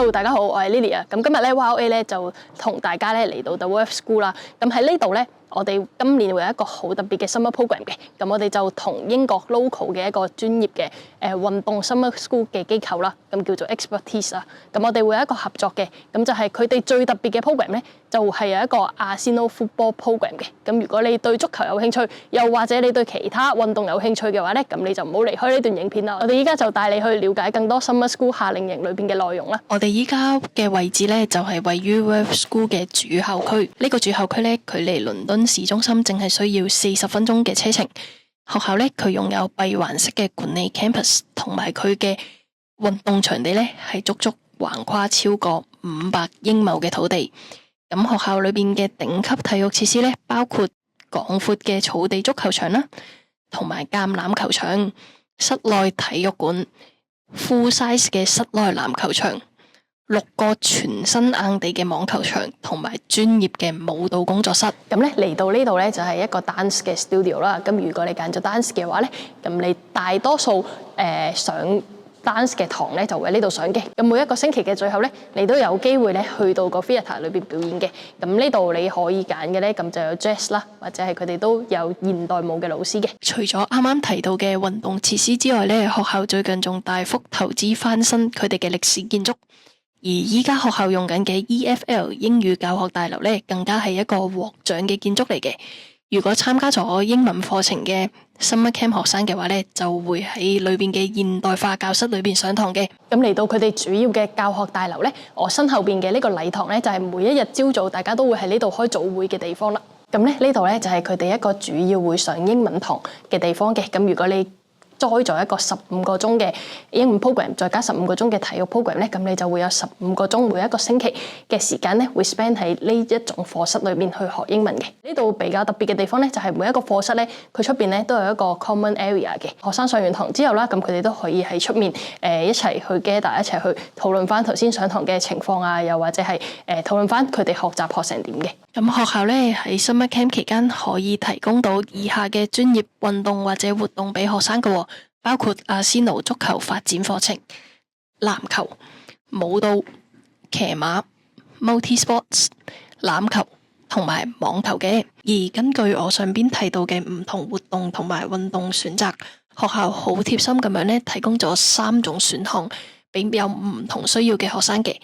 Hello， 大家好，我係 Lily 啊。咁今日咧 YOA 咧就同大家咧嚟到 The Worth School 啦。咁喺呢度咧，我哋今年會有一個好特別嘅 summer program 嘅。咁我哋就同英國 local 嘅一個專業嘅運動 summer school 嘅機構啦，咁叫做 Expertise 啊。咁我哋會有一個合作嘅，咁就係佢哋最特別嘅 program 咧，就係有一個 Arsenal Football Program 嘅。咁如果你對足球有興趣，又或者你對其他運動有興趣嘅話咧，咁你就唔好離開呢段影片啦。我哋依家就帶你去了解更多 summer school 夏令營裏邊嘅內容啦。我哋依家嘅位置咧就係位於 Worth School 嘅主校區。呢個主校區咧，距離倫敦市中心淨係需要40分鐘嘅車程。學校咧，佢擁有閉環式嘅管理 campus， 同埋佢嘅運動場地咧係足足橫跨超過500英畝嘅土地。咁學校裏邊嘅頂級體育設施咧，包括廣闊嘅草地足球場啦，同埋橄欖球場、室內體育館、full size 嘅室內籃球場、6個全新硬地嘅網球場，同埋專業嘅舞蹈工作室。咁咧嚟到呢度咧就係一個 dance 嘅 studio 啦。咁如果你揀咗 dance 嘅話咧，咁你大多數上 dance 嘅堂咧就會喺呢度上嘅。咁每一個星期嘅最後咧，你都有機會咧去到個 theatre 裏邊表演嘅。咁呢度你可以揀嘅咧，咁就有 jazz 啦，或者係佢哋都有現代舞嘅老師嘅。除咗啱啱提到嘅運動設施之外咧，學校最近仲大幅投資翻新佢哋嘅歷史建築。而依家學校用緊嘅 EFL 英語教學大樓咧，更加係一個獲獎嘅建築嚟嘅。如果參加咗英文課程嘅 Summer Camp 學生嘅話咧，就會喺裏邊嘅現代化教室裏邊上堂嘅。咁嚟到佢哋主要嘅教學大樓咧，我身後邊嘅呢個禮堂咧，就係每一日朝早大家都會喺呢度開早會嘅地方啦。咁咧呢度咧就係佢哋一個主要會上英文堂嘅地方嘅。咁如果你栽咗一個15個鐘嘅英文 program， 再加15個鐘嘅體育 program 咧，咁你就會有15個鐘每一個星期嘅時間咧，會 spend 喺呢一種課室裏面去學英文嘅。呢度比較特別嘅地方咧，就係每一個課室咧，佢出邊咧都有一個 common area 嘅。學生上完堂之後啦，咁佢哋都可以喺出面一齊去 gather， 一齊去討論翻頭先上堂嘅情況啊，又或者係討論翻佢哋學習學成點嘅。咁學校咧喺 Summer Camp 期間可以提供到以下嘅專業運動或者活動俾學生嘅，包括阿仙奴足球發展課程、籃球、舞蹈、騎馬、multi sports、欖球同埋網球嘅。而根據我上邊提到嘅唔同活動同埋運動選擇，學校好貼心咁樣咧提供咗3種選項俾有唔同需要嘅學生嘅。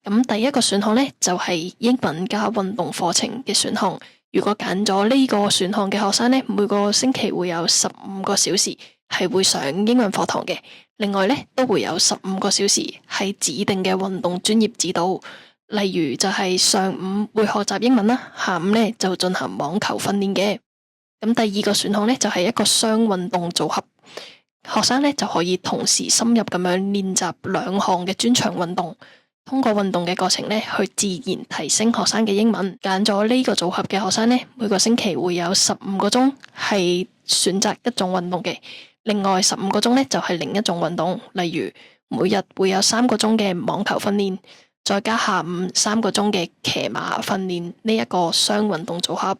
咁第一個選項咧就係英文加運動課程嘅選項。如果揀咗呢個選項嘅學生咧，每個星期會有15個小時係會上英文課堂嘅。另外咧都會有15個小時係指定嘅運動專業指導，例如就係上午會學習英文啦，下午咧就進行網球訓練嘅。咁第二個選項咧就係一個雙運動組合，學生咧就可以同時深入咁樣練習2項嘅專長運動。通過運動嘅過程咧，去自然提升學生嘅英文。揀咗呢個組合嘅學生咧，每個星期會有15個鐘係選擇一種運動嘅，另外15個鐘咧就係另一種運動。例如每日會有3個鐘嘅網球訓練，再加下午3個鐘嘅騎馬訓練，呢一個雙運動組合，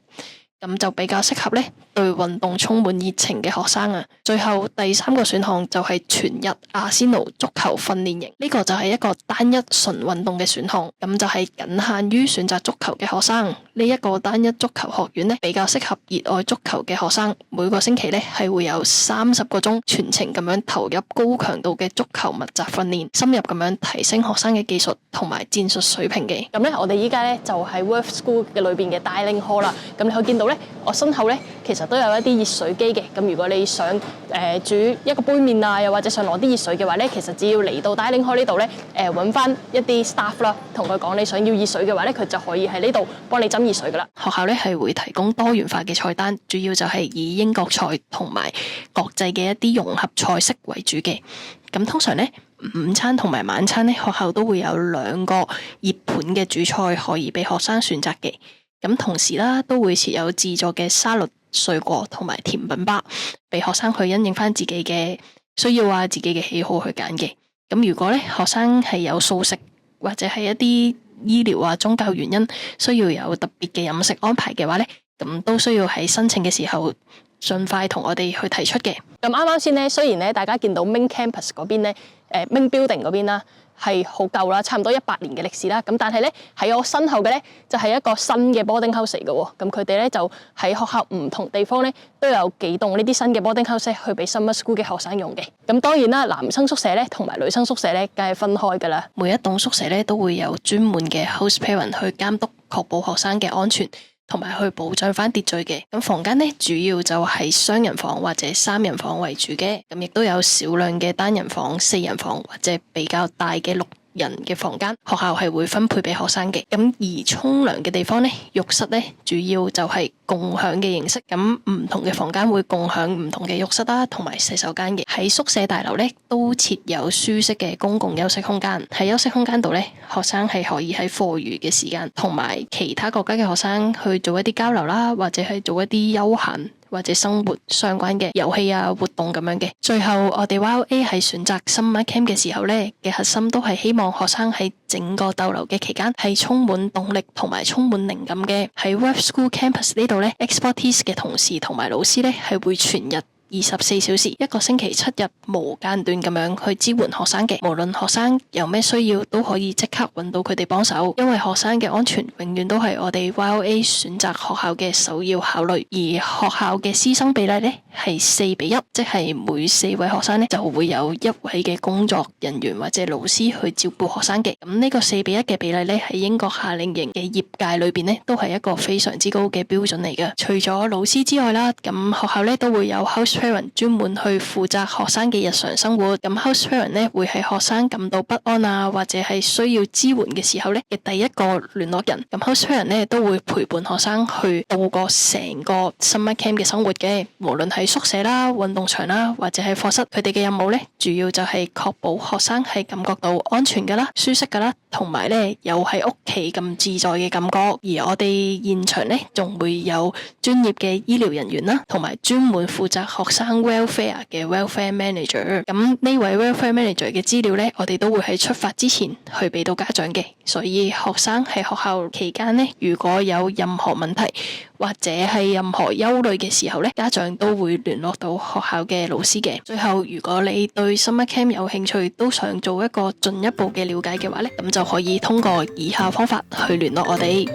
咁就比較適合咧對運動充滿熱情嘅學生啊。最後第3個選項就係全日阿仙奴足球訓練營，呢個就係一個單一純運動嘅選項，咁就係僅限於選擇足球嘅學生。呢一個單一足球學院咧比較適合熱愛足球嘅學生，每個星期咧係會有30個鐘全程咁樣投入高強度嘅足球密集訓練，深入咁樣提升學生嘅技術同埋戰術水平嘅。咁咧我哋依家咧就喺 Worth School 嘅裏邊嘅 Dining Hall 啦。咁你可以見到咧，我身後咧其實都有一啲熱水機嘅。咁如果你想煮一個杯麵啊，又或者想攞啲熱水嘅話咧，其實只要嚟到 Dining Hall 呢度咧，揾翻一啲 staff 啦，同佢講你想要熱水嘅話咧，佢就可以喺呢度幫你斟熱水噶啦。學校咧係會提供多元化嘅菜單，主要就係以英國菜同埋國際嘅一啲融合菜式為主嘅。咁通常咧午餐同埋晚餐咧，學校都會有2個熱盤嘅主菜可以俾學生選擇嘅。咁同時啦，都會設有自助嘅沙律、水果同埋甜品吧，俾學生去因應翻自己嘅需要啊，自己嘅喜好去揀嘅。咁如果咧學生係有素食或者係一啲醫療啊宗教原因需要有特別嘅飲食安排嘅話咧，咁都需要喺申請嘅時候盡快同我哋去提出嘅。咁啱啱先咧，雖然咧大家見到 Main Campus 嗰邊咧，Main Building 嗰邊啦係好舊啦，差唔多100年嘅歷史啦。咁但係咧喺我身後嘅咧就係一個新嘅 boarding house 嚟嘅喎。咁佢哋咧就喺學校唔同地方咧都有幾棟呢啲新嘅 boarding house 去俾 summer school 嘅學生用嘅。咁當然啦，男生宿舍咧同埋女生宿舍咧梗係分開㗎啦。每一棟宿舍咧都會有專門嘅 house parent 去監督，確保學生嘅安全，同埋去保障翻秩序嘅。咁房間呢，主要就係雙人房或者3人房為主嘅，咁亦都有少量嘅單人房、4人房或者比較大嘅6人嘅房間，學校係會分配俾學生嘅。咁而沖涼嘅地方呢，浴室呢，主要就係共享嘅形式。咁唔同嘅房間會共享唔同嘅浴室啦，同埋洗手間嘅。喺宿舍大樓呢，都設有舒適嘅公共休息空間。喺休息空間度呢，學生係可以喺課餘嘅時間同埋其他國家嘅學生去做一啲交流啦，或者係做一啲休閒或者生活相關嘅遊戲啊活動咁樣嘅。最後我哋 YOA 喺選擇 Summer Camp 嘅時候呢，嘅核心都係希望學生喺整個逗留嘅期間係充滿動力同埋充滿靈感嘅。喺 Web School Campus 呢度呢， Expertise 嘅同事同埋老師呢係會全日24小時1個星期7日無間斷咁樣去支援學生嘅。無論學生有咩需要都可以即刻揾到佢哋幫手，因為學生嘅安全永遠都係我哋 YOA 選擇學校嘅首要考慮。而學校嘅師生比例呢係4:1，即係每4位學生呢就會有1位嘅工作人員或者老師去照顧學生嘅。咁呢個4:1嘅比例呢，喺英國夏令營嘅業界裏邊呢都係一個非常之高嘅標準嚟嘅。除咗老師之外啦，咁學校呢都會有 house parent 專門去負責學生嘅日常生活。咁 house parent 呢會喺學生感到不安啊，或者係需要支援嘅時候呢嘅第一個聯絡人。咁 house parent 呢都會陪伴學生去度過成個 summer camp 嘅生活嘅，無論係宿舍啦、運動場啦，或者係課室。佢哋嘅任務呢，主要就係確保學生係感覺到安全噶啦、舒適噶啦，同埋呢有喺屋企咁自在嘅感覺。而我哋現場呢，仲會有專業嘅醫療人員啦，同埋專門負責學生 welfare 嘅 welfare manager。咁呢位 welfare manager 嘅資料呢，我哋都會喺出發之前去俾到家長嘅。所以學生喺學校期間呢，如果有任何問題或者係任何憂慮嘅時候呢，家長都會聯絡到學校嘅老師嘅。最後，如果你對 Summer Camp 有興趣，都想做一個進一步嘅了解嘅話呢，咁就可以通過以下方法去聯絡我哋。